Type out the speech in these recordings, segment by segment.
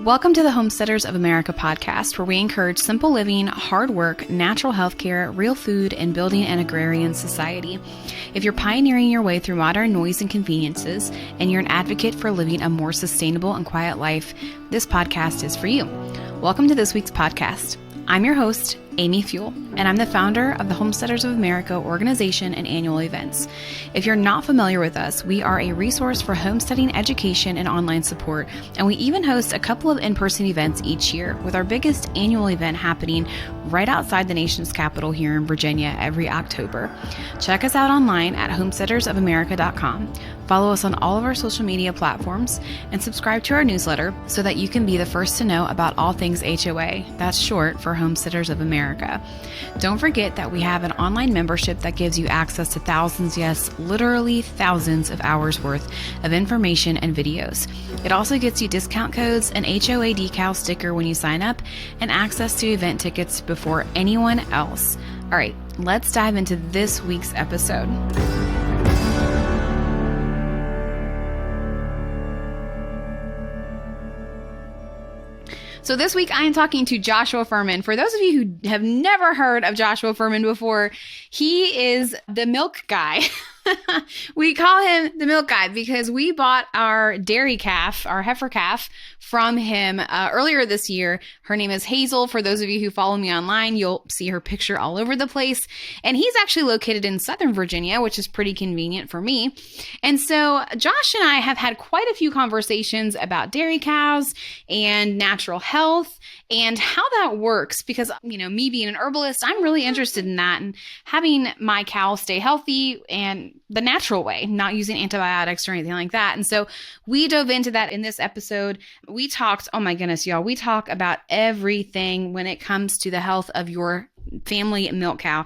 Welcome to the Homesteaders of America podcast, where we encourage simple living, hard work, natural health care, real food, and building an agrarian society. If you're pioneering your way through modern noise and conveniences, and you're an advocate for living a more sustainable and quiet life, this podcast is for you. Welcome to this week's podcast. I'm your host, Amy Fuel, and I'm the founder of the Homesteaders of America organization and annual events. If you're not familiar with us, we are a resource for homesteading education and online support, and we even host a couple of in-person events each year, with our biggest annual event happening right outside the nation's capital here in Virginia every October. Check us out online at homesteadersofamerica.com. Follow us on all of our social media platforms and subscribe to our newsletter so that you can be the first to know about all things HOA. That's short for Homesteaders of America. Don't forget that we have an online membership that gives you access to thousands, yes, literally thousands of hours worth of information and videos. It also gets you discount codes, an HOA decal sticker when you sign up, and access to event tickets before anyone else. All right, let's dive into this week's episode. So this week I am talking to Joshua Furman. For those of you who have never heard of Joshua Furman before, he is the milk guy. We call him the milk guy because we bought our dairy calf, our heifer calf, from him earlier this year. Her name is Hazel. For those of you who follow me online, you'll see her picture all over the place. And he's actually located in Southern Virginia, which is pretty convenient for me. And so Josh and I have had quite a few conversations about dairy cows and natural health and how that works because, you know, me being an herbalist, I'm really interested in that and having my cow stay healthy and the natural way, not using antibiotics or anything like that. And so we dove into that in this episode. We talked, oh my goodness, y'all, we talk about everything when it comes to the health of your family milk cow.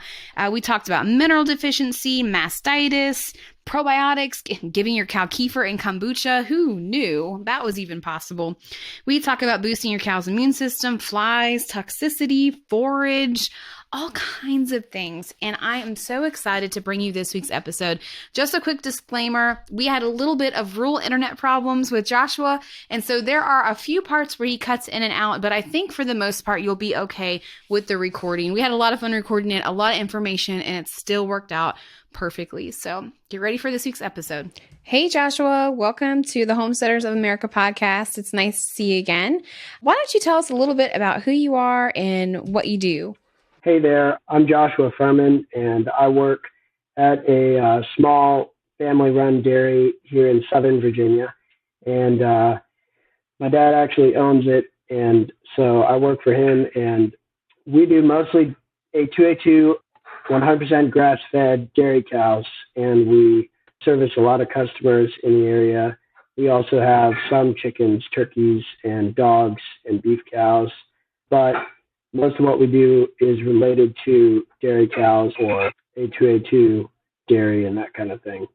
We talked about mineral deficiency, mastitis, probiotics, giving your cow kefir and kombucha. Who knew that was even possible? We talk about boosting your cow's immune system, flies, toxicity, forage, all kinds of things. And I am so excited to bring you this week's episode. Just a quick disclaimer. We had a little bit of rural internet problems with Joshua. And so there are a few parts where he cuts in and out, but I think for the most part, you'll be okay with the recording. We had a lot of fun recording it, a lot of information, and it still worked out perfectly. So get ready for this week's episode. Hey, Joshua, welcome to the Homesteaders of America podcast. It's nice to see you again. Why don't you tell us a little bit about who you are and what you do? Hey there, I'm Joshua Furman, and I work at a small family-run dairy here in Southern Virginia. And my dad actually owns it, and so I work for him. And we do mostly A2A2, 100% grass-fed dairy cows, and we service a lot of customers in the area. We also have some chickens, turkeys, and dogs and beef cows, but most of what we do is related to dairy cows or A2A2 dairy and that kind of thing.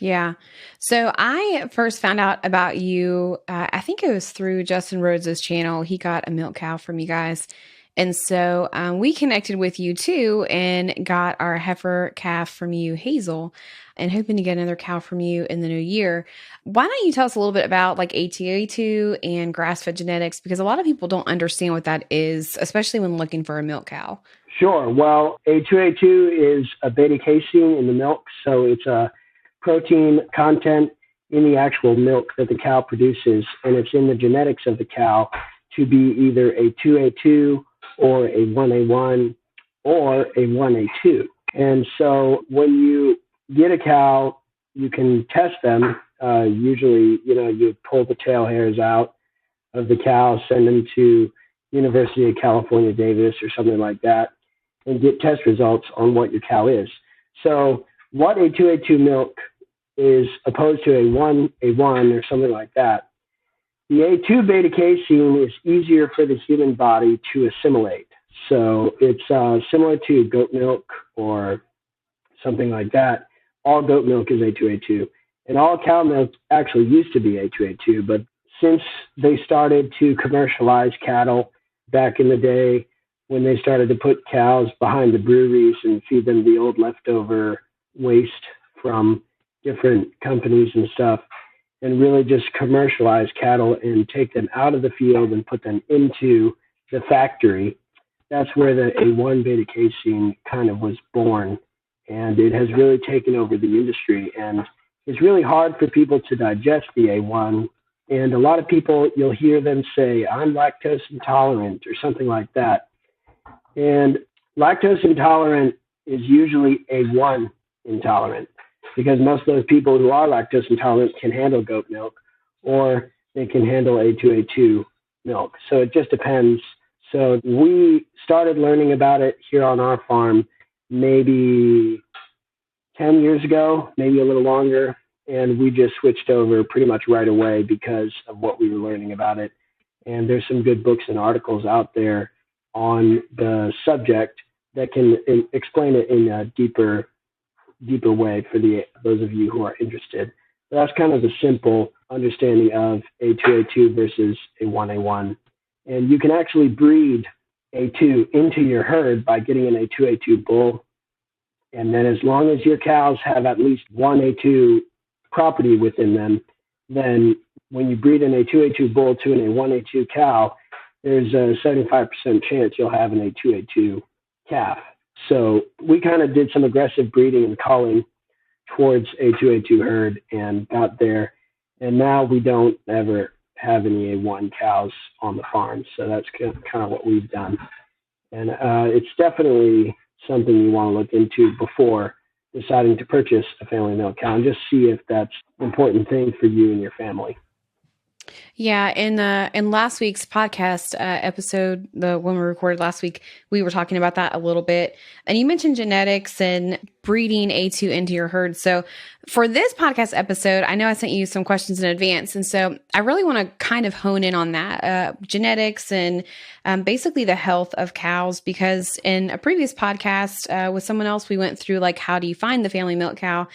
Yeah. So I first found out about you, I think it was through Justin Rhodes' channel. He got a milk cow from you guys. And so we connected with you too and got our heifer calf from you, Hazel, and hoping to get another cow from you in the new year. Why don't you tell us a little bit about like A2A2 and grass-fed genetics? Because a lot of people don't understand what that is, especially when looking for a milk cow. Sure. Well, A2A2 is a beta casein in the milk. So it's a protein content in the actual milk that the cow produces. And it's in the genetics of the cow to be either a 2A2 or a 1A1 or a 1A2. And so when you get a cow, you can test them. Usually, you pull the tail hairs out of the cow, send them to University of California, Davis or something like that, and get test results on what your cow is. So what a 2A2 milk is opposed to a 1A1 or something like that, the A2 beta casein is easier for the human body to assimilate. So it's similar to goat milk or something like that. All goat milk is A2A2. And all cow milk actually used to be A2A2. But since they started to commercialize cattle back in the day, when they started to put cows behind the breweries and feed them the old leftover waste from different companies and stuff, and really just commercialize cattle and take them out of the field and put them into the factory. That's where the A1 beta casein kind of was born. And it has really taken over the industry. And it's really hard for people to digest the A1. And a lot of people, you'll hear them say, I'm lactose intolerant or something like that. And lactose intolerant is usually A1 intolerant, because most of those people who are lactose intolerant can handle goat milk, or they can handle A2A2 milk. So it just depends. So we started learning about it here on our farm maybe 10 years ago, maybe a little longer. And we just switched over pretty much right away because of what we were learning about it. And there's some good books and articles out there on the subject that can explain it in a deeper way for those of you who are interested. But that's kind of the simple understanding of A2A2 versus A1A1. And you can actually breed A2 into your herd by getting an A2A2 bull. And then as long as your cows have at least one A2 property within them, then when you breed an A2A2 bull to an A1A2 cow, there's a 75% chance you'll have an A2A2 calf. So we kind of did some aggressive breeding and culling towards A2A2 herd and got there. And now we don't ever have any A1 cows on the farm. So that's kind of what we've done. And it's definitely something you want to look into before deciding to purchase a family milk cow, and just see if that's an important thing for you and your family. Yeah, in last week's podcast episode, the one we recorded last week, we were talking about that a little bit. And you mentioned genetics and breeding A2 into your herd. So for this podcast episode, I know I sent you some questions in advance. And so I really want to kind of hone in on that, genetics and basically the health of cows, because in a previous podcast with someone else, we went through like, how do you find the family milk cow?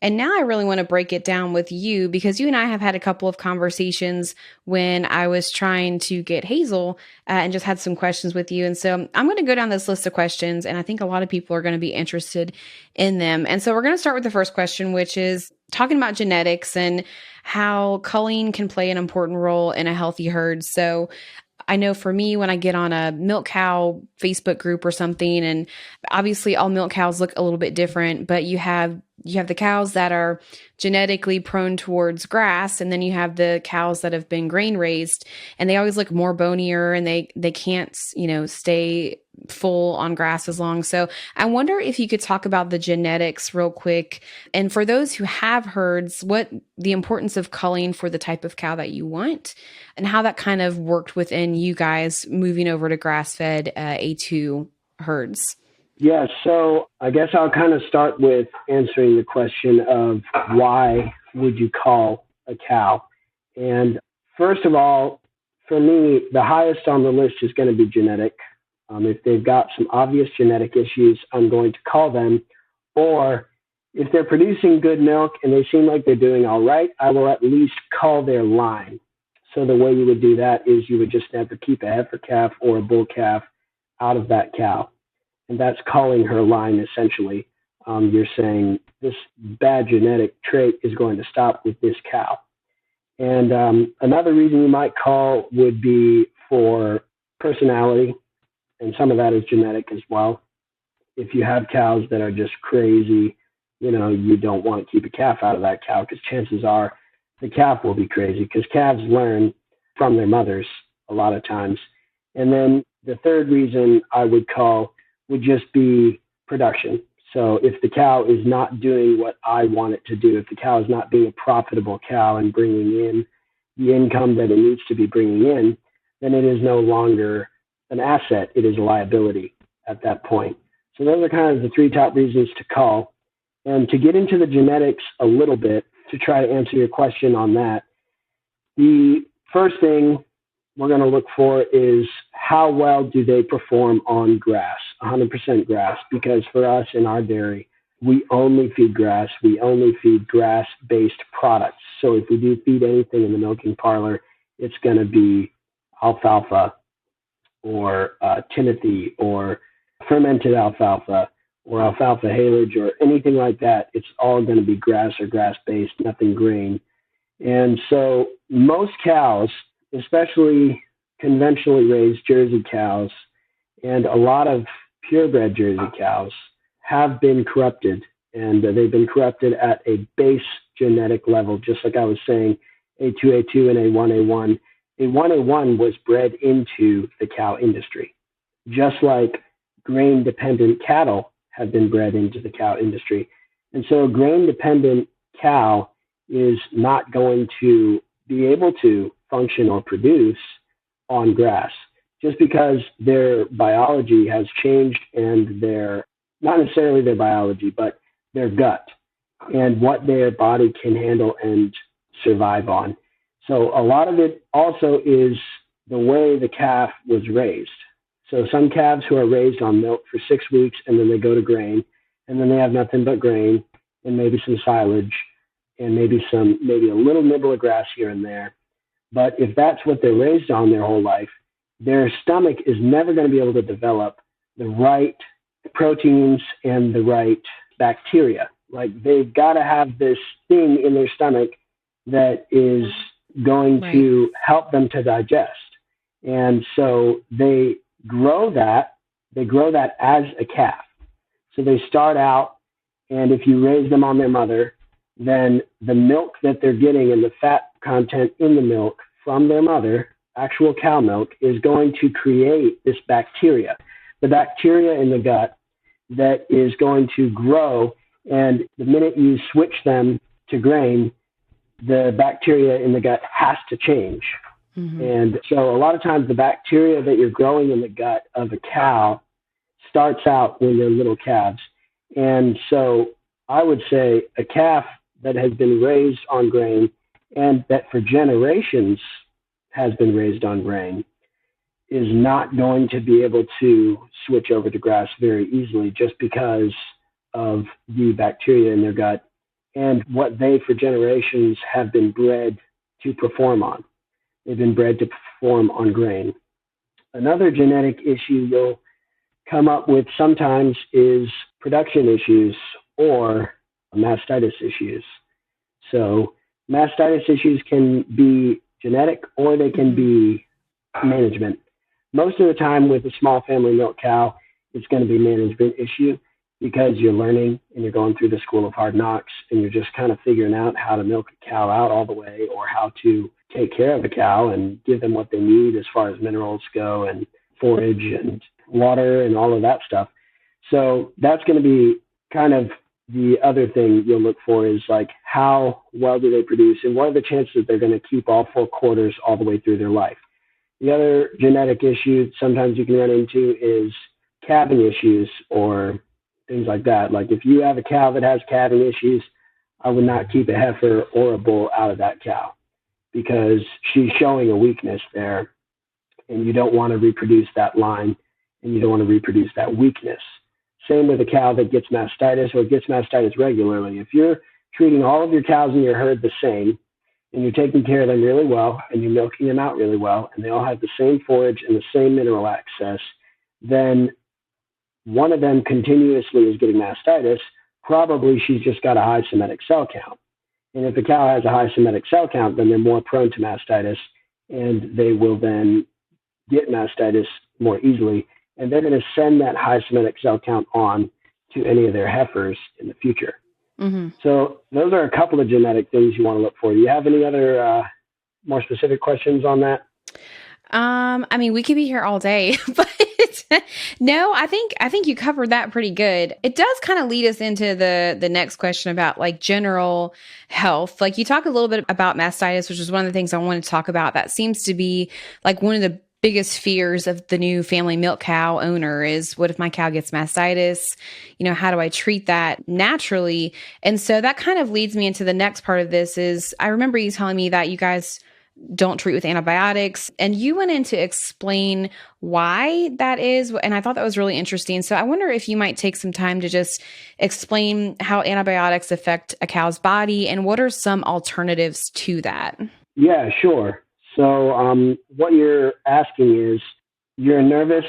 And now I really want to break it down with you, because you and I have had a couple of conversations when I was trying to get Hazel and just had some questions with you. And so I'm going to go down this list of questions, and I think a lot of people are going to be interested in them. And so we're going to start with the first question, which is talking about genetics and how culling can play an important role in a healthy herd. So I know for me, when I get on a milk cow Facebook group or something, and obviously all milk cows look a little bit different, but you have the cows that are genetically prone towards grass, and then you have the cows that have been grain raised, and they always look more bonier, and they can't, stay full on grass as long. So I wonder if you could talk about the genetics real quick. And for those who have herds, what the importance of culling for the type of cow that you want, and how that kind of worked within you guys moving over to grass-fed A2 herds. Yeah, so I guess I'll kind of start with answering the question of why would you cull a cow? And first of all, for me, the highest on the list is going to be genetic. If they've got some obvious genetic issues, I'm going to cull them. Or if they're producing good milk and they seem like they're doing all right, I will at least cull their line. So the way you would do that is you would just never keep a heifer calf or a bull calf out of that cow. And that's culling her line, essentially. You're saying this bad genetic trait is going to stop with this cow. And another reason you might cull would be for personality, and some of that is genetic as well. If you have cows that are just crazy, you don't want to keep a calf out of that cow, because chances are the calf will be crazy, because calves learn from their mothers a lot of times. And then the third reason I would cull would just be production. So if the cow is not doing what I want it to do, if the cow is not being a profitable cow and bringing in the income that it needs to be bringing in, then it is no longer an asset. It is a liability at that point. So those are kind of the three top reasons to cull. And to get into the genetics a little bit, to try to answer your question on that, the first thing we're going to look for is how well do they perform on grass, 100% grass, because for us in our dairy, we only feed grass. We only feed grass-based products. So if we do feed anything in the milking parlor, it's going to be alfalfa or timothy or fermented alfalfa or alfalfa haylage or anything like that. It's all going to be grass or grass-based, nothing grain. And so most cows, especially conventionally raised Jersey cows and a lot of purebred Jersey cows, have been corrupted. And they've been corrupted at a base genetic level, just like I was saying, A2, A2, and A1, A1. A1, A1 was bred into the cow industry, just like grain-dependent cattle have been bred into the cow industry. And so a grain-dependent cow is not going to be able to function or produce on grass just because their biology has changed and not necessarily their biology, but their gut and what their body can handle and survive on. So a lot of it also is the way the calf was raised. So some calves who are raised on milk for 6 weeks and then they go to grain and then they have nothing but grain and maybe some silage and maybe a little nibble of grass here and there. But if that's what they're raised on their whole life, their stomach is never going to be able to develop the right proteins and the right bacteria. Like they've got to have this thing in their stomach that is going to help them to digest. And so they grow that as a calf. So they start out, and if you raise them on their mother, then the milk that they're getting and the fat content in the milk from their mother, actual cow milk, is going to create this bacteria, the bacteria in the gut that is going to grow. And the minute you switch them to grain, the bacteria in the gut has to change. Mm-hmm. And so a lot of times the bacteria that you're growing in the gut of a cow starts out when they're little calves. And so I would say a calf that has been raised on grain and that for generations has been raised on grain is not going to be able to switch over to grass very easily just because of the bacteria in their gut and what they for generations have been bred to perform on. They've been bred to perform on grain. Another genetic issue you'll come up with sometimes is production issues or mastitis issues. So mastitis issues can be genetic or they can be management. Most of the time with a small family milk cow, it's going to be a management issue because you're learning and you're going through the school of hard knocks and you're just kind of figuring out how to milk a cow out all the way or how to take care of a cow and give them what they need as far as minerals go and forage and water and all of that stuff. So that's going to be kind of the other thing you'll look for is like how well do they produce and what are the chances that they're going to keep all 4 quarters all the way through their life. The other genetic issue sometimes you can run into is calving issues or things like that. Like if you have a cow that has calving issues, I would not keep a heifer or a bull out of that cow because she's showing a weakness there and you don't want to reproduce that line and you don't want to reproduce that weakness. Same with a cow that gets mastitis or gets mastitis regularly. If you're treating all of your cows in your herd the same and you're taking care of them really well and you're milking them out really well and they all have the same forage and the same mineral access, then one of them continuously is getting mastitis, probably she's just got a high somatic cell count. And if a cow has a high somatic cell count, then they're more prone to mastitis and they will then get mastitis more easily. And they're going to send that high somatic cell count on to any of their heifers in the future. Mm-hmm. So those are a couple of genetic things you want to look for. Do you have any other more specific questions on that? I mean, we could be here all day, but no, I think you covered that pretty good. It does kind of lead us into the next question about like general health. Like you talk a little bit about mastitis, which is one of the things I want to talk about. That seems to be like one of the biggest fears of the new family milk cow owner is what if my cow gets mastitis? You know, how do I treat that naturally? And so that kind of leads me into the next part of this is I remember you telling me that you guys don't treat with antibiotics. And you went in to explain why that is. And I thought that was really interesting. So I wonder if you might take some time to just explain how antibiotics affect a cow's body and what are some alternatives to that? Yeah, sure. So what you're asking is you're a nervous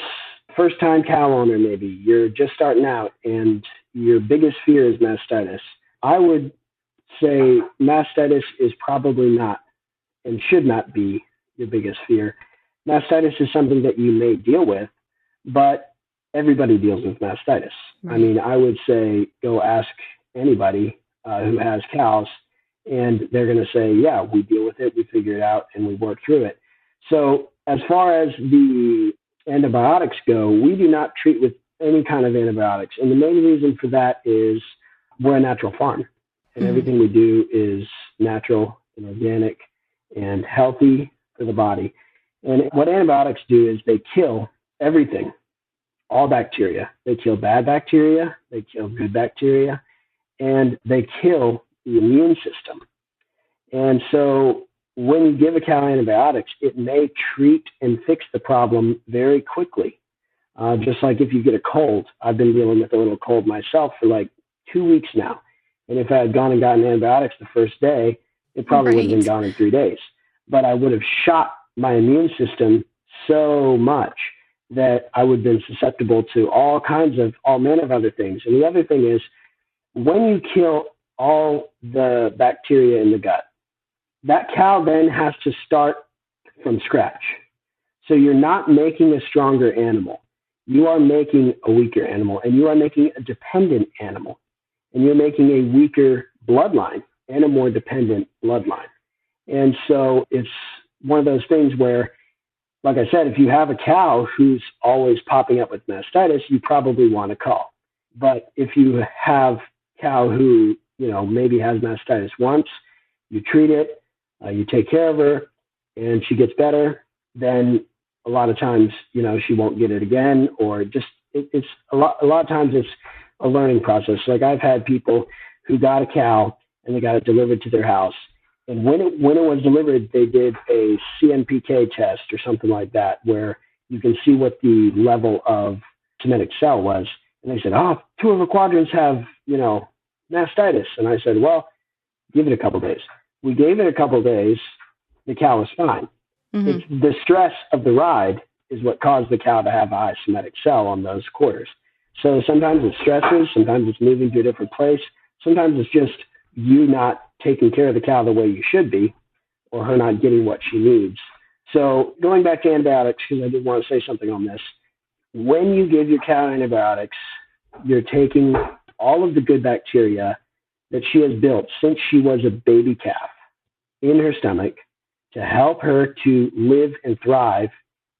first-time cow owner maybe. You're just starting out and your biggest fear is mastitis. I would say mastitis is probably not and should not be your biggest fear. Mastitis is something that you may deal with, but everybody deals with mastitis. Right. I mean, I would say go ask anybody who has cows, and they're going to say, yeah, we deal with it, we figure it out, and we work through it. So as far as the antibiotics go, we do not treat with any kind of antibiotics. And the main reason for that is we're a natural farm, and everything we do is natural and organic and healthy for the body. And what antibiotics do is they kill everything, all bacteria. They kill bad bacteria, they kill good bacteria, and they kill the immune system. And so when you give a cow antibiotics, it may treat and fix the problem very quickly. Just like if you get a cold, I've been dealing with a little cold myself for like 2 weeks now. And if I had gone and gotten antibiotics the first day, it probably would have been gone in 3 days. But I would have shot my immune system so much that I would have been susceptible to all manner of other things. And the other thing is, when you kill all the bacteria in the gut, that cow then has to start from scratch. So you're not making a stronger animal. You are making a weaker animal, and you are making a dependent animal, and you're making a weaker bloodline and a more dependent bloodline. And so it's one of those things where, like I said, if you have a cow who's always popping up with mastitis, you probably want to call. But if you have a cow who, maybe has mastitis once, you treat it, you take care of her, and she gets better, then a lot of times, she won't get it again, or just it's a lot of times it's a learning process. Like I've had people who got a cow and they got it delivered to their house. And when it was delivered, they did a CNPK test or something like that, where you can see what the level of Semitic cell was. And they said, 2 of the quadrants have, mastitis. And I said, well, give it a couple of days. We gave it a couple of days. The cow was fine. It's the stress of the ride is what caused the cow to have a high Semitic cell on those quarters. So sometimes it's stresses, sometimes it's moving to a different place, sometimes it's just you not taking care of the cow the way you should be, or her not getting what she needs. So going back to antibiotics, because I did want to say something on this, when you give your cow antibiotics, you're taking all of the good bacteria that she has built since she was a baby calf in her stomach to help her to live and thrive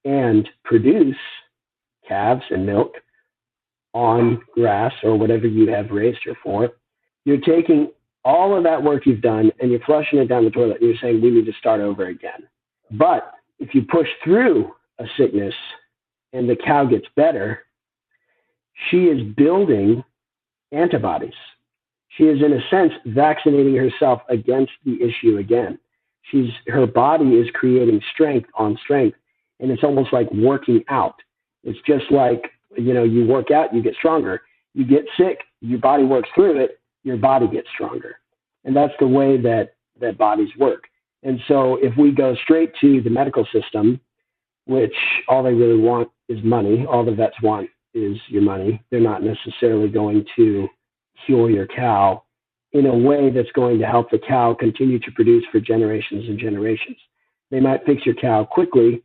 and produce calves and milk on grass or whatever you have raised her for. You're taking all of that work you've done and you're flushing it down the toilet and you're saying we need to start over again. But if you push through a sickness and the cow gets better, she is building antibodies. She is, in a sense, vaccinating herself against the issue again. Her body is creating strength on strength, and it's almost like working out. It's just like, you work out, you get stronger. You get sick, your body works through it, your body gets stronger. And that's the way that bodies work. And so if we go straight to the medical system, which all they really want is money, all the vets want is your money. They're not necessarily going to cure your cow in a way that's going to help the cow continue to produce for generations and generations. They might fix your cow quickly,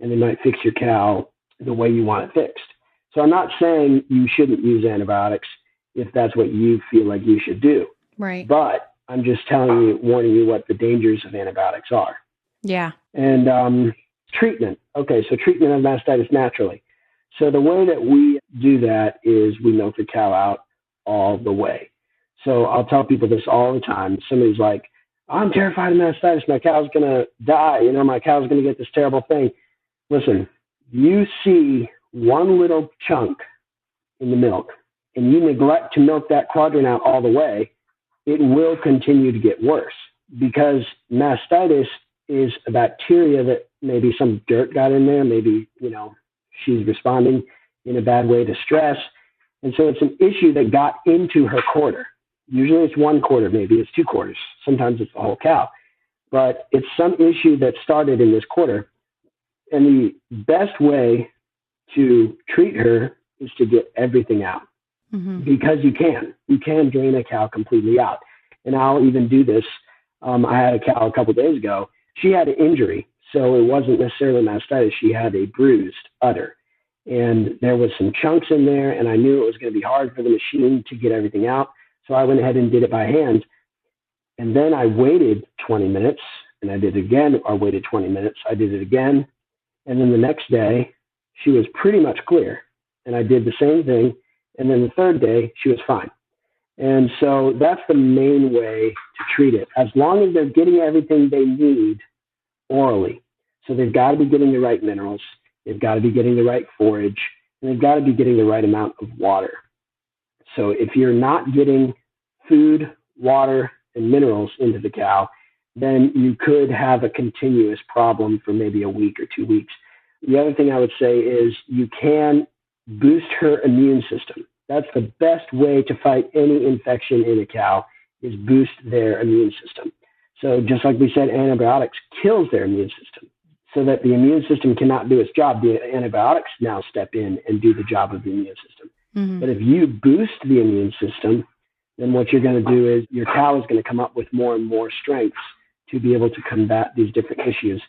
and they might fix your cow the way you want it fixed. So I'm not saying you shouldn't use antibiotics if that's what you feel like you should do. Right. But I'm just warning you what the dangers of antibiotics are. Yeah. And treatment. Okay, so treatment of mastitis naturally. So the way that we do that is we milk the cow out all the way. So I'll tell people this all the time. Somebody's like, I'm terrified of mastitis. My cow's going to die. My cow's going to get this terrible thing. Listen, you see one little chunk in the milk and you neglect to milk that quadrant out all the way, it will continue to get worse, because mastitis is a bacteria that maybe some dirt got in there. Maybe, she's responding in a bad way to stress. And so it's an issue that got into her quarter. Usually it's 1 quarter, maybe it's 2 quarters. Sometimes it's the whole cow. But it's some issue that started in this quarter. And the best way to treat her is to get everything out. Because you can drain a cow completely out. And I'll even do this. I had a cow a couple of days ago. She had an injury, so it wasn't necessarily mastitis. She had a bruised udder, and there was some chunks in there, and I knew it was going to be hard for the machine to get everything out. So I went ahead and did it by hand. And then I waited 20 minutes, and I did it again. I waited 20 minutes. I did it again. And then the next day, she was pretty much clear. And I did the same thing. And then the third day, she was fine. And so that's the main way to treat it. As long as they're getting everything they need orally. So they've got to be getting the right minerals. They've got to be getting the right forage. And they've got to be getting the right amount of water. So if you're not getting food, water, and minerals into the cow, then you could have a continuous problem for maybe a week or 2 weeks. The other thing I would say is you can boost her immune system. That's the best way to fight any infection in a cow, is boost their immune system. So just like we said, antibiotics kills their immune system. So that the immune system cannot do its job, the antibiotics now step in and do the job of the immune system. Mm-hmm. But if you boost the immune system, then what you're going to do is your cow is going to come up with more and more strengths to be able to combat these different issues.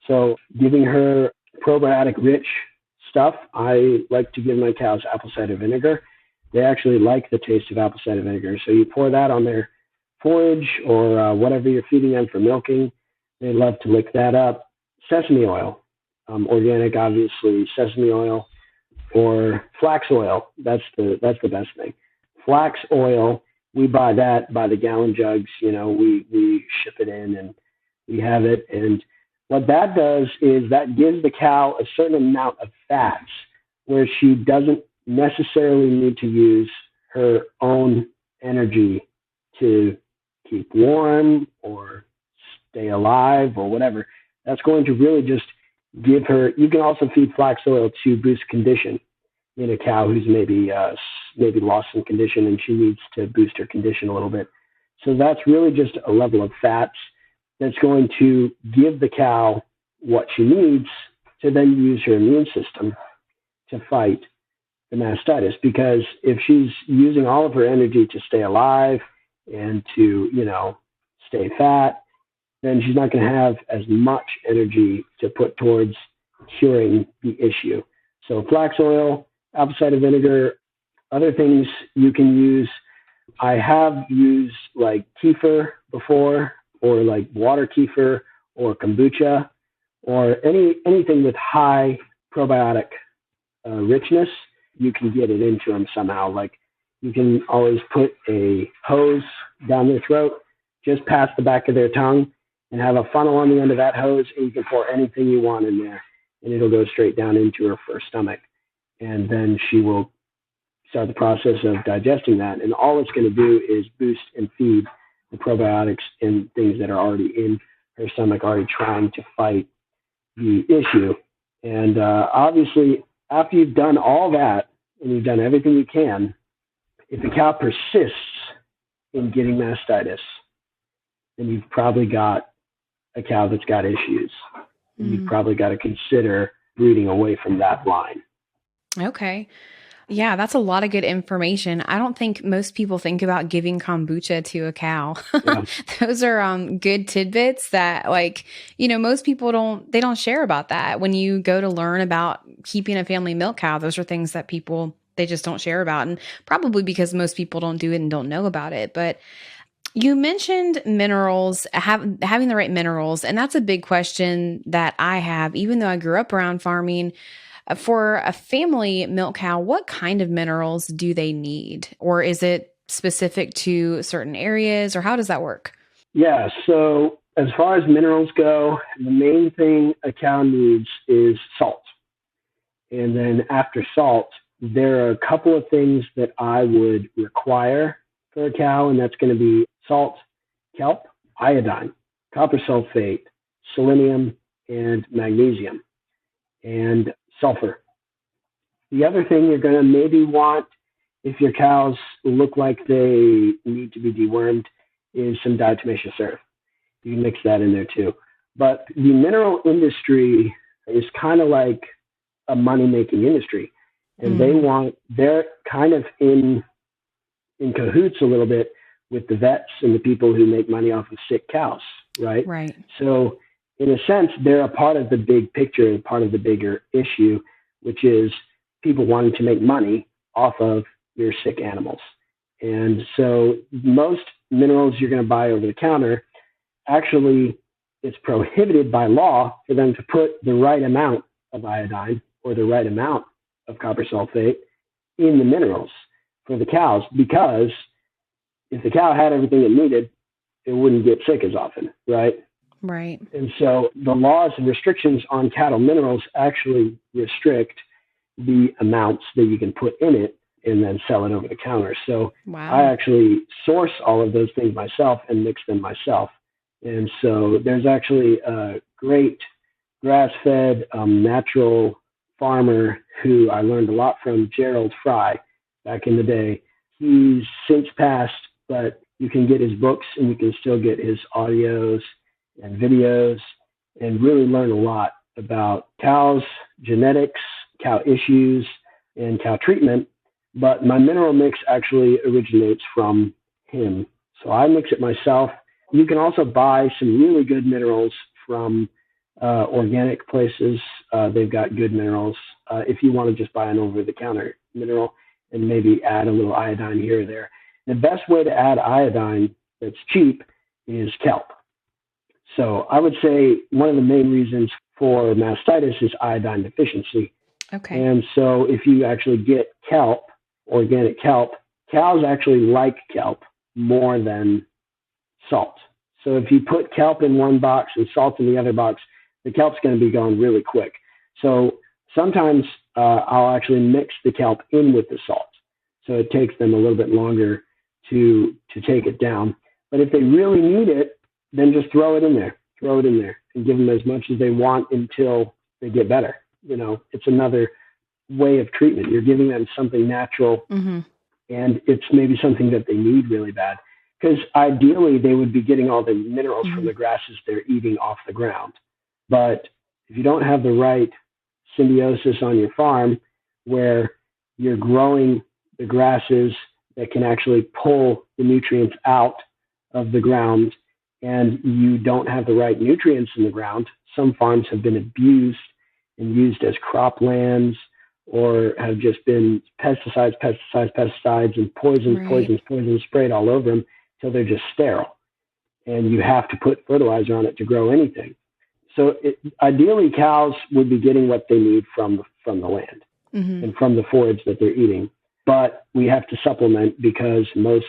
So giving her probiotic-rich stuff, I like to give my cows apple cider vinegar. They actually like the taste of apple cider vinegar. So you pour that on their forage or whatever you're feeding them for milking. They love to lick that up. Sesame oil, organic, obviously, sesame oil or flax oil. That's the best thing. Flax oil, we buy that by the gallon jugs. You know, we ship it in and we have it. And what that does is that gives the cow a certain amount of fats where she doesn't necessarily need to use her own energy to keep warm or stay alive or whatever. That's going to really just give her. You can also feed flax oil to boost condition in a cow who's maybe lost some condition and she needs to boost her condition a little bit. So that's really just a level of fats that's going to give the cow what she needs to then use her immune system to fight the mastitis. Because if she's using all of her energy to stay alive and to, stay fat, then she's not going to have as much energy to put towards curing the issue. So flax oil, apple cider vinegar, other things you can use. I have used like kefir before, or like water kefir or kombucha, or anything with high probiotic richness. You can get it into them somehow. Like you can always put a hose down their throat, just past the back of their tongue, and have a funnel on the end of that hose, and you can pour anything you want in there, and it'll go straight down into her first stomach. And then she will start the process of digesting that. And all it's going to do is boost and feed the probiotics and things that are already in her stomach, already trying to fight the issue. And obviously, after you've done all that, and you've done everything you can, if the cow persists in getting mastitis, then you've probably got a cow that's got issues. You've probably got to consider breeding away from that line. Okay. Yeah, that's a lot of good information. I don't think most people think about giving kombucha to a cow. Yeah. Those are good tidbits that, most people don't share about that. When you go to learn about keeping a family milk cow, those are things that they just don't share about. And probably because most people don't do it and don't know about it. But you mentioned minerals, having the right minerals. And that's a big question that I have, even though I grew up around farming. For a family milk cow, what kind of minerals do they need? Or is it specific to certain areas, or how does that work? Yeah, so as far as minerals go, the main thing a cow needs is salt. And then after salt, there are a couple of things that I would require for a cow, and that's going to be salt, kelp, iodine, copper sulfate, selenium, and magnesium, and sulfur. The other thing you're going to maybe want, if your cows look like they need to be dewormed, is some diatomaceous earth. You can mix that in there too. But the mineral industry is kind of like a money-making industry. And they're kind of in cahoots a little bit with the vets and the people who make money off of sick cows, right? Right. So in a sense, they're a part of the big picture, part of the bigger issue, which is people wanting to make money off of your sick animals. And so most minerals you're going to buy over the counter, actually, it's prohibited by law for them to put the right amount of iodine or the right amount of copper sulfate in the minerals for the cows, because if the cow had everything it needed, it wouldn't get sick as often, right? Right. And so the laws and restrictions on cattle minerals actually restrict the amounts that you can put in it and then sell it over the counter. So Wow. I actually source all of those things myself and mix them myself. And so there's actually a great grass-fed natural farmer who I learned a lot from, Gerald Fry, back in the day. He's since passed, but you can get his books and you can still get his audios and videos and really learn a lot about cows, genetics, cow issues, and cow treatment. But my mineral mix actually originates from him. So I mix it myself. You can also buy some really good minerals from organic places. They've got good minerals. If you want to just buy an over-the-counter mineral and maybe add a little iodine here or there. The best way to add iodine that's cheap is kelp. So I would say one of the main reasons for mastitis is iodine deficiency. Okay. And so if you actually get kelp, organic kelp, cows actually like kelp more than salt. So if you put kelp in one box and salt in the other box, the kelp's going to be gone really quick. So sometimes I'll actually mix the kelp in with the salt. So it takes them a little bit longer to take it down. But if they really need it, then just throw it in there and give them as much as they want until they get better. You know, it's another way of treatment. You're giving them something natural, and it's maybe something that they need really bad. Because ideally, they would be getting all the minerals from the grasses they're eating off the ground. But if you don't have the right symbiosis on your farm, where you're growing the grasses that can actually pull the nutrients out of the ground, and you don't have the right nutrients in the ground, some farms have been abused and used as croplands, or have just been pesticides, and poisons sprayed all over them till they're just sterile. And you have to put fertilizer on it to grow anything. So ideally, cows would be getting what they need from the land and from the forage that they're eating. But we have to supplement because most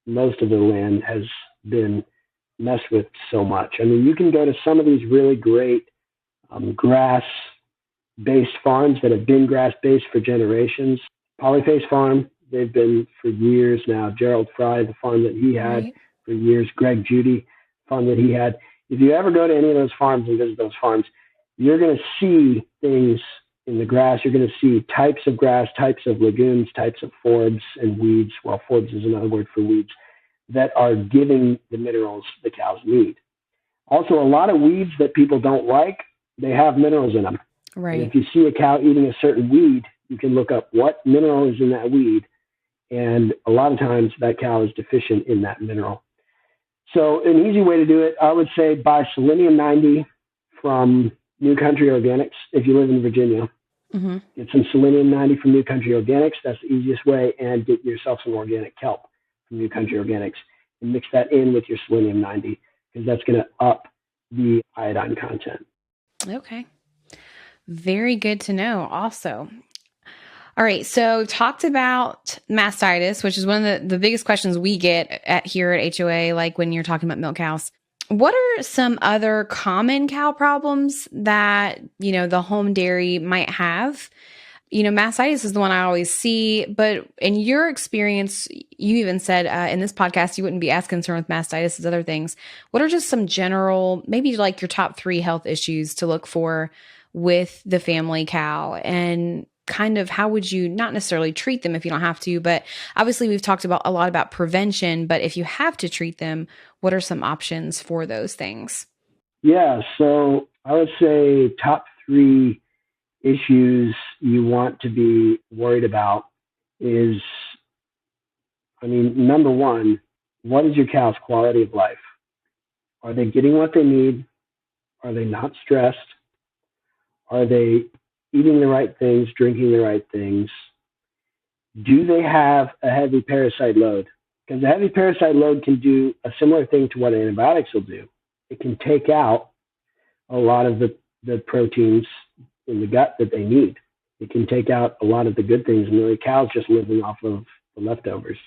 of the land has been messed with so much. I mean, you can go to some of these really great grass-based farms that have been grass-based for generations. Polyface Farm, they've been for years now. Gerald Fry, the farm that he had for years. Greg Judy, farm that he had. If you ever go to any of those farms and visit those farms, you're going to see things in the grass. You're going to see types of grass, types of legumes, types of forbs and weeds. Well, forbs is another word for weeds, that are giving the minerals the cows need. Also, a lot of weeds that people don't like, they have minerals in them. Right. And if you see a cow eating a certain weed, you can look up what mineral is in that weed. And a lot of times that cow is deficient in that mineral. So an easy way to do it, I would say buy Selenium 90 from New Country Organics if you live in Virginia. Get some Selenium 90 from New Country Organics. That's the easiest way. And get yourself some organic kelp from New Country Organics and mix that in with your Selenium 90, because that's going to up the iodine content. Okay. Very good to know also. All right. So we've talked about mastitis, which is one of the biggest questions we get here at HOA, like when you're talking about milk cows. What are some other common cow problems that, the home dairy might have? Mastitis is the one I always see, but in your experience, you even said in this podcast, you wouldn't be as concerned with mastitis as other things. What are just some general, maybe like your top 3 health issues to look for with the family cow, and kind of how would you not necessarily treat them if you don't have to, but obviously we've talked a lot about prevention, but if you have to treat them, what are some options for those things? Yeah. So I would say top 3 issues you want to be worried about is, number one, what is your cow's quality of life? Are they getting what they need? Are they not stressed? Are they eating the right things, drinking the right things? Do they have a heavy parasite load? Because a heavy parasite load can do a similar thing to what antibiotics will do. It can take out a lot of the proteins in the gut that they need. It can take out a lot of the good things, and the cow's just living off of the leftovers.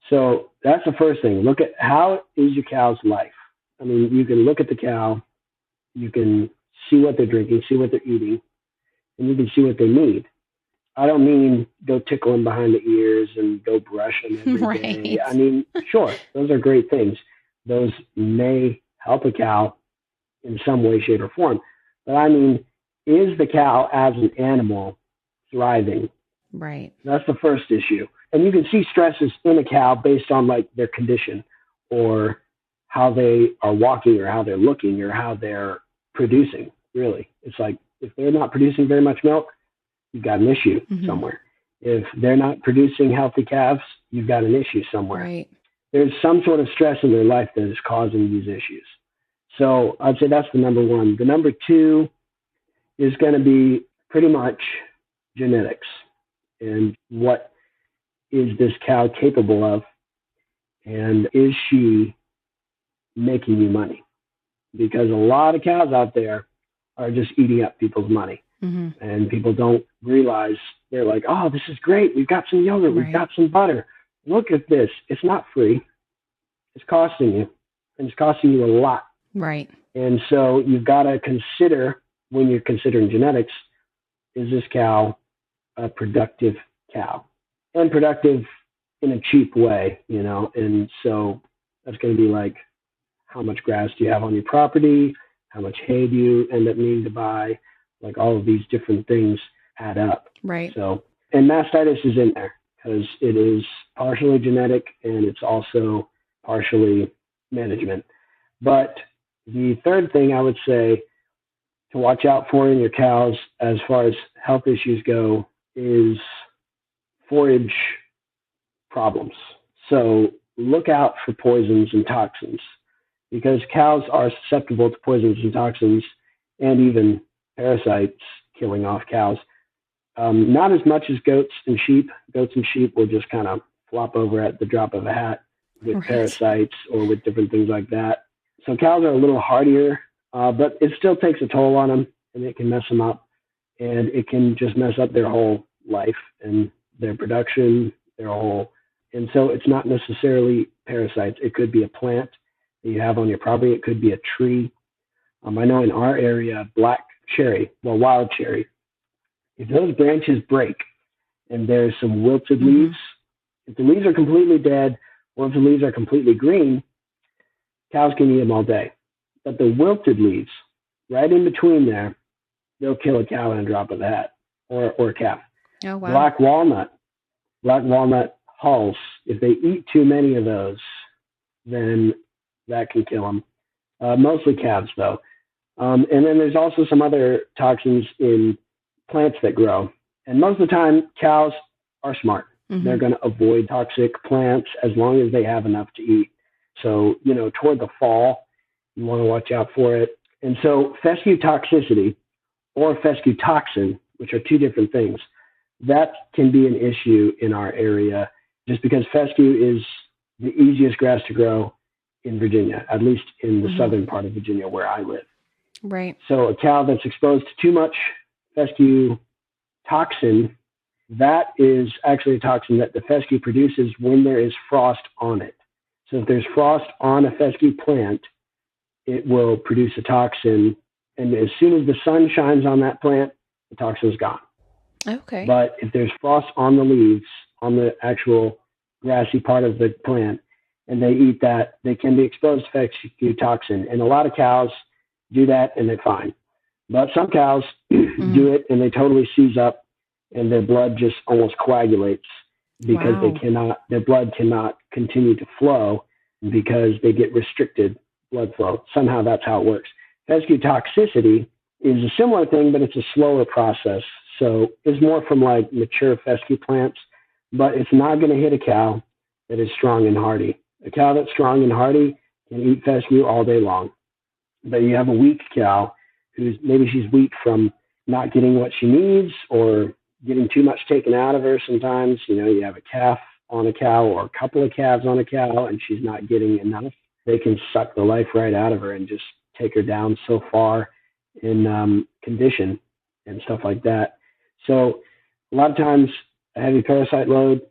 So that's the first thing. Look at how is your cow's life. I mean, you can look at the cow, you can see what they're drinking, see what they're eating, and you can see what they need. I don't mean go tickle them behind the ears and go brush them every Right. day. I mean, sure, those are great things. Those may help a cow in some way, shape, or form. But I mean, is the cow as an animal thriving? Right. That's the first issue. And you can see stresses in a cow based on like their condition or how they are walking or how they're looking or how they're producing, really. It's like if they're not producing very much milk, you've got an issue somewhere. If they're not producing healthy calves, you've got an issue somewhere. Right. There's some sort of stress in their life that is causing these issues. So I'd say that's the number one. The number two is going to be pretty much genetics and what is this cow capable of, and is she making you money? Because a lot of cows out there are just eating up people's money. And people don't realize, they're like, oh, this is great. We've got some yogurt. We've got some butter. Look at this. It's not free. It's costing you. And it's costing you a lot. Right. And so you've got to consider, when you're considering genetics, is this cow a productive cow? And productive in a cheap way, you know? And so that's going to be like, how much grass do you have on your property? How much hay do you end up needing to buy? Like all of these different things add up. Right. So, and mastitis is in there because it is partially genetic and it's also partially management. But the third thing I would say to watch out for in your cows as far as health issues go is forage problems. So look out for poisons and toxins because cows are susceptible to poisons and toxins and even parasites killing off cows. Not as much as goats and sheep. Goats and sheep will just kind of flop over at the drop of a hat with parasites or with different things like that. So cows are a little hardier, but it still takes a toll on them, and it can mess them up, and it can just mess up their whole life and their production, their whole. And so it's not necessarily parasites. It could be a plant that you have on your property. It could be a tree. I know in our area, black cherry, well, wild cherry, if those branches break and there's some wilted leaves, if the leaves are completely dead or if the leaves are completely green, cows can eat them all day. But the wilted leaves, right in between there, they'll kill a cow in a drop of the hat or a calf. Oh, wow. Black walnut hulls, if they eat too many of those, then that can kill them. Mostly calves, though. And then there's also some other toxins in plants that grow. And most of the time, cows are smart. They're going to avoid toxic plants as long as they have enough to eat. So, you know, toward the fall, you want to watch out for it. And so fescue toxicity or fescue toxin, which are two different things, that can be an issue in our area just because fescue is the easiest grass to grow in Virginia, at least in the southern part of Virginia where I live. Right. So a cow that's exposed to too much fescue toxin, that is actually a toxin that the fescue produces when there is frost on it. So if there's frost on a fescue plant, it will produce a toxin. And as soon as the sun shines on that plant, the toxin is gone. Okay. But if there's frost on the leaves, on the actual grassy part of the plant, and they eat that, they can be exposed to fescue toxin. And a lot of cows do that and they're fine. But some cows do it and they totally seize up and their blood just almost coagulates because their blood cannot continue to flow because they get restricted blood flow. Somehow that's how it works. Fescue toxicity is a similar thing, but it's a slower process. So it's more from like mature fescue plants, but it's not going to hit a cow that is strong and hardy. A cow that's strong and hardy can eat fescue all day long. But you have a weak cow who's maybe she's weak from not getting what she needs or getting too much taken out of her sometimes. You have a calf on a cow or a couple of calves on a cow and she's not getting enough. They can suck the life right out of her and just take her down so far in condition and stuff like that. So a lot of times a heavy parasite load,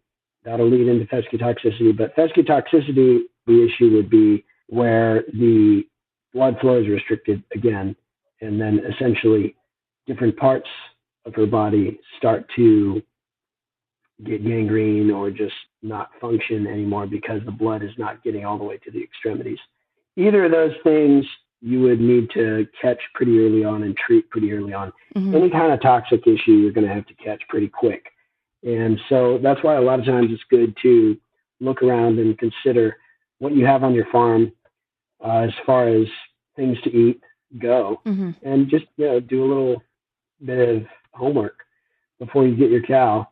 that'll lead into fescue toxicity. But fescue toxicity, the issue would be where the blood flow is restricted again, and then essentially different parts of her body start to get gangrene or just not function anymore because the blood is not getting all the way to the extremities. Either of those things you would need to catch pretty early on and treat pretty early on. Mm-hmm. Any kind of toxic issue you're going to have to catch pretty quick. And so that's why a lot of times it's good to look around and consider what you have on your farm as far as things to eat go, Mm-hmm. and just do a little bit of homework before you get your cow,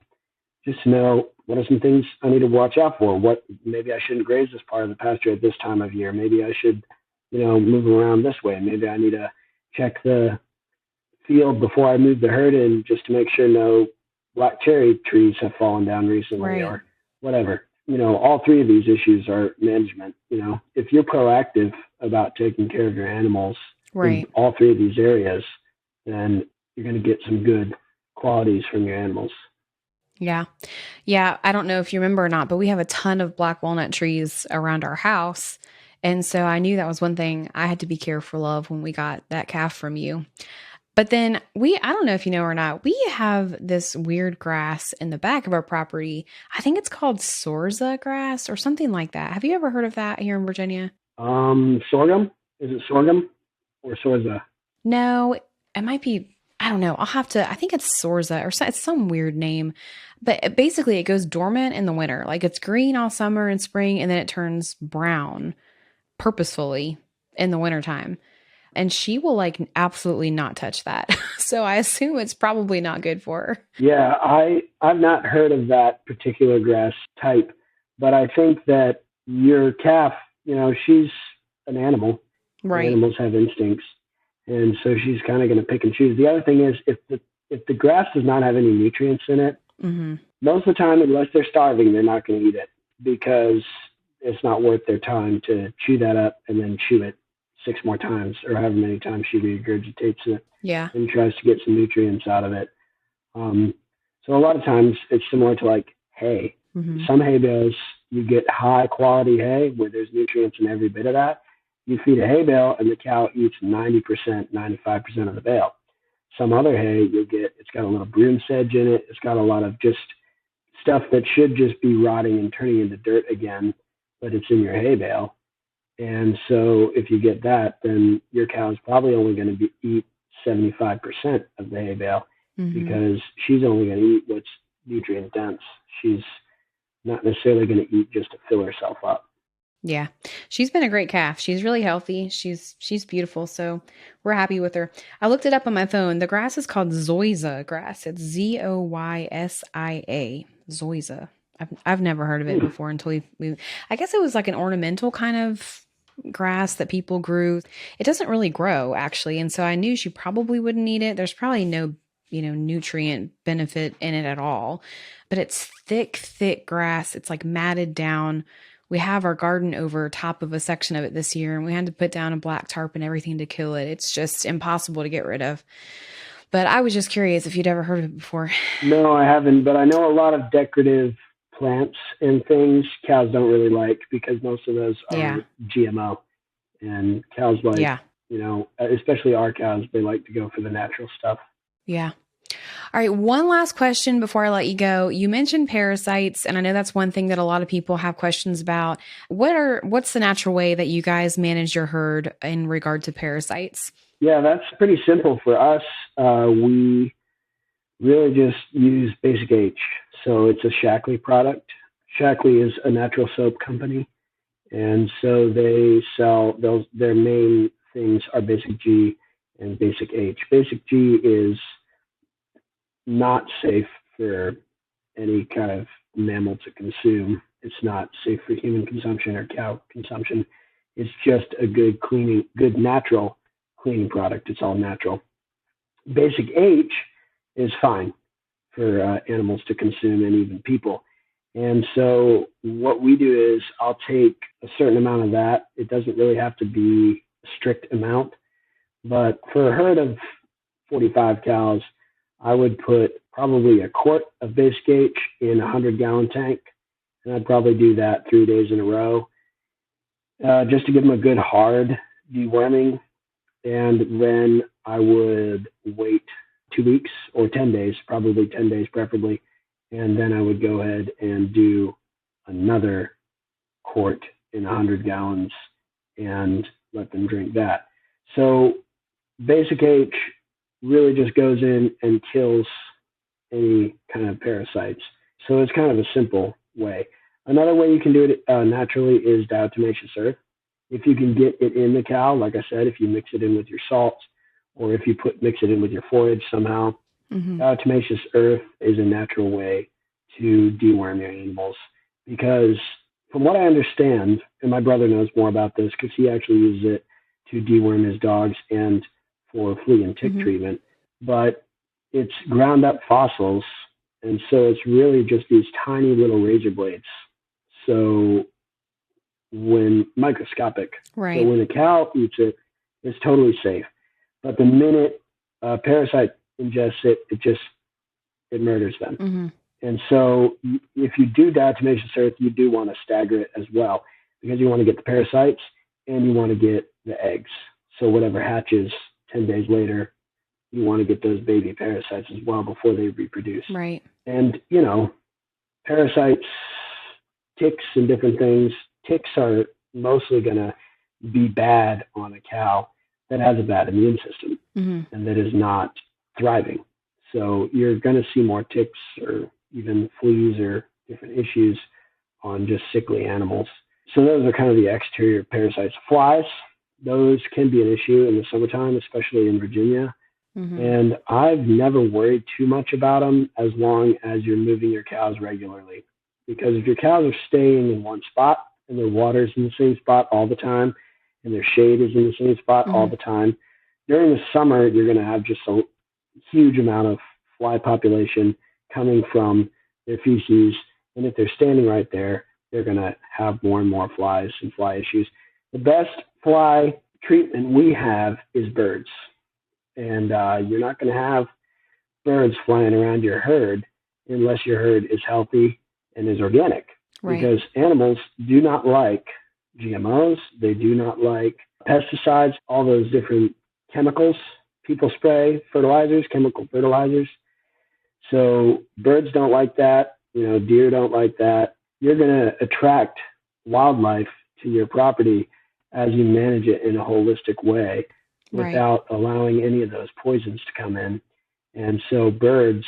just to know what are some things I need to watch out for. What maybe I shouldn't graze this part of the pasture at this time of year. Maybe I should move around this way. Maybe I need to check the field before I move the herd in just to make sure no black cherry trees have fallen down recently, Right. or whatever. All three of these issues are management. If you're proactive about taking care of your animals Right. in all three of these areas, then you're going to get some good qualities from your animals. Yeah. Yeah. I don't know if you remember or not, but we have a ton of black walnut trees around our house. And so I knew that was one thing I had to be careful of when we got that calf from you. But then I don't know if you know or not, we have this weird grass in the back of our property. I think it's called Sorza grass or something like that. Have you ever heard of that here in Virginia? Sorghum? Is it sorghum or sorza? No, it might be, I don't know. I think it's Sorza or it's some weird name. But basically it goes dormant in the winter. Like it's green all summer and spring, and then it turns brown purposefully in the wintertime. And she will absolutely not touch that. So I assume it's probably not good for her. Yeah, I've not heard of that particular grass type, but I think that your calf, she's an animal. Right. Animals have instincts, and so she's kind of going to pick and choose. The other thing is, if the grass does not have any nutrients in it, mm-hmm. most of the time, unless they're starving, they're not going to eat it because it's not worth their time to chew that up and then chew it 6 more times or however many times she regurgitates it. Yeah. And tries to get some nutrients out of it. So a lot of times it's similar to hay. Mm-hmm. Some hay bales, you get high quality hay where there's nutrients in every bit of that. You feed a hay bale and the cow eats 90%, 95% of the bale. Some other hay, it's got a little broom sedge in it. It's got a lot of just stuff that should just be rotting and turning into dirt again, but it's in your hay bale. And so if you get that, then your cow is probably only going to eat 75% of the hay bale, mm-hmm. because she's only going to eat what's nutrient dense. She's not necessarily going to eat just to fill herself up. Yeah. She's been a great calf. She's really healthy. She's beautiful. So we're happy with her. I looked it up on my phone. The grass is called Zoysia grass. It's Zoysia. Zoysia. I've never heard of it before until I guess it was like an ornamental kind of grass that people grew. It doesn't really grow actually. And so I knew she probably wouldn't eat it. There's probably no, nutrient benefit in it at all, but it's thick grass. It's matted down. We have our garden over top of a section of it this year, and we had to put down a black tarp and everything to kill it. It's just impossible to get rid of. But I was just curious if you'd ever heard of it before. No, I haven't, but I know a lot of decorative plants and things cows don't really like because most of those are GMO, and cows especially our cows, they like to go for the natural stuff. Yeah. All right. One last question before I let you go. You mentioned parasites, and I know that's one thing that a lot of people have questions about. What's the natural way that you guys manage your herd in regard to parasites? Yeah, that's pretty simple for us. We really just use Basic H. So it's a Shaklee product. Shaklee is a natural soap company. And so they sell their main things are Basic G and Basic H. Basic G is not safe for any kind of mammal to consume. It's not safe for human consumption or cow consumption. It's just a good natural cleaning product. It's all natural. Basic H is fine for animals to consume and even people. And so what we do is I'll take a certain amount of that. It doesn't really have to be a strict amount, but for a herd of 45 cows, I would put probably a quart of Basic H in a 100-gallon tank. And I'd probably do that 3 days in a row, just to give them a good hard deworming. And then I would wait 2 weeks or 10 days, probably 10 days preferably. And then I would go ahead and do another quart in 100 gallons and let them drink that. So Basic H really just goes in and kills any kind of parasites. So it's kind of a simple way. Another way you can do it naturally is diatomaceous earth. If you can get it in the cow, like I said, if you mix it in with your salts, or if you mix it in with your forage somehow, diatomaceous earth is a natural way to deworm your animals. Because from what I understand, and my brother knows more about this because he actually uses it to deworm his dogs and for flea and tick treatment, but it's ground up fossils, and so it's really just these tiny little razor blades. So when microscopic, right. So when a cow eats it, it's totally safe. But the minute a parasite ingests it, it murders them. And so if you do diatomaceous earth, you do want to stagger it as well, because you want to get the parasites and you want to get the eggs. So whatever hatches 10 days later, you want to get those baby parasites as well before they reproduce. Right. And, parasites, ticks and different things, ticks are mostly going to be bad on a cow that has a bad immune system and that is not thriving. So you're going to see more ticks or even fleas or different issues on just sickly animals. So those are kind of the exterior parasites. Flies, those can be an issue in the summertime, especially in Virginia. And I've never worried too much about them as long as you're moving your cows regularly. Because if your cows are staying in one spot and their water's in the same spot all the time and their shade is in the same spot all the time, during the summer, you're going to have just a huge amount of fly population coming from their feces. And if they're standing right there, they're going to have more and more flies and fly issues. The best fly treatment we have is birds. And you're not going to have birds flying around your herd unless your herd is healthy and is organic. Right. Because animals do not like GMOs. They do not like pesticides, all those different chemicals people spray, fertilizers, chemical fertilizers. So birds don't like that. Deer don't like that. You're going to attract wildlife to your property as you manage it in a holistic way without allowing any of those poisons to come in. And so birds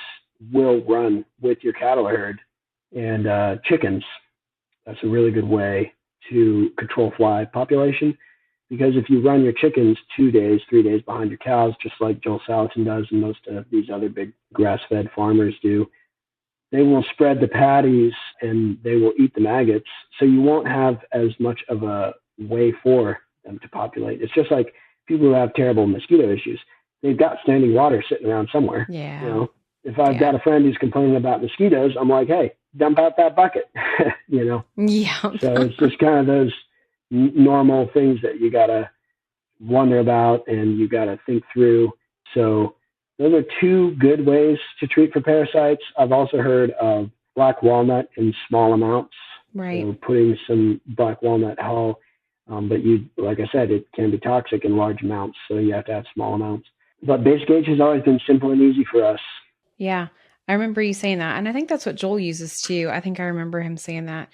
will run with your cattle herd. And chickens, that's a really good way to control fly population, because if you run your chickens 2 days, 3 days behind your cows, just like Joel Salatin does and most of these other big grass-fed farmers do, they will spread the patties and they will eat the maggots. So you won't have as much of a way for them to populate. It's just like people who have terrible mosquito issues. They've got standing water sitting around somewhere. Yeah. If I've got a friend who's complaining about mosquitoes, I'm like, hey, dump out that bucket, Yeah. So it's just kind of those normal things that you got to wonder about and you got to think through. So those are two good ways to treat for parasites. I've also heard of black walnut in small amounts. Right. So putting some black walnut hull, but like I said, it can be toxic in large amounts. So you have to have small amounts. But Basic H has always been simple and easy for us. Yeah. I remember you saying that. And I think that's what Joel uses too. I think I remember him saying that.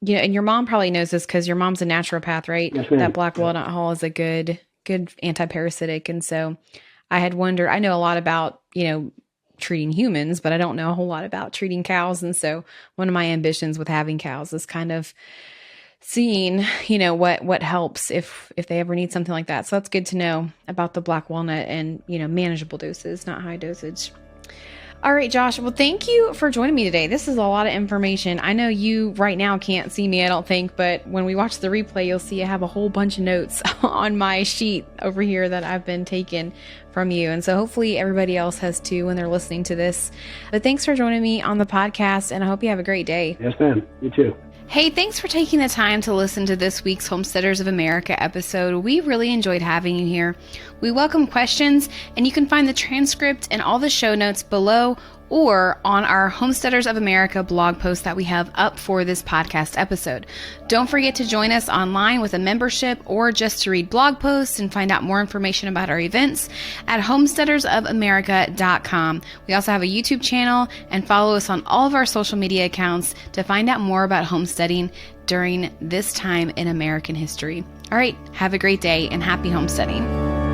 And your mom probably knows this because your mom's a naturopath, right? Yes, ma'am. That black walnut hull is a good anti-parasitic. And so I had wondered, I know a lot about, treating humans, but I don't know a whole lot about treating cows. And so one of my ambitions with having cows is kind of seeing, what helps if they ever need something like that. So that's good to know about the black walnut and, manageable doses, not high dosage. All right, Josh. Well, thank you for joining me today. This is a lot of information. I know you right now can't see me, I don't think, but when we watch the replay, you'll see I have a whole bunch of notes on my sheet over here that I've been taking from you. And so hopefully everybody else has too when they're listening to this. But thanks for joining me on the podcast, and I hope you have a great day. Yes, ma'am. You too. Hey, thanks for taking the time to listen to this week's Homesteaders of America episode. We really enjoyed having you here. We welcome questions, and you can find the transcript and all the show notes below or on our Homesteaders of America blog post that we have up for this podcast episode. Don't forget to join us online with a membership or just to read blog posts and find out more information about our events at homesteadersofamerica.com. We also have a YouTube channel, and follow us on all of our social media accounts to find out more about homesteading during this time in American history. All right, have a great day and happy homesteading.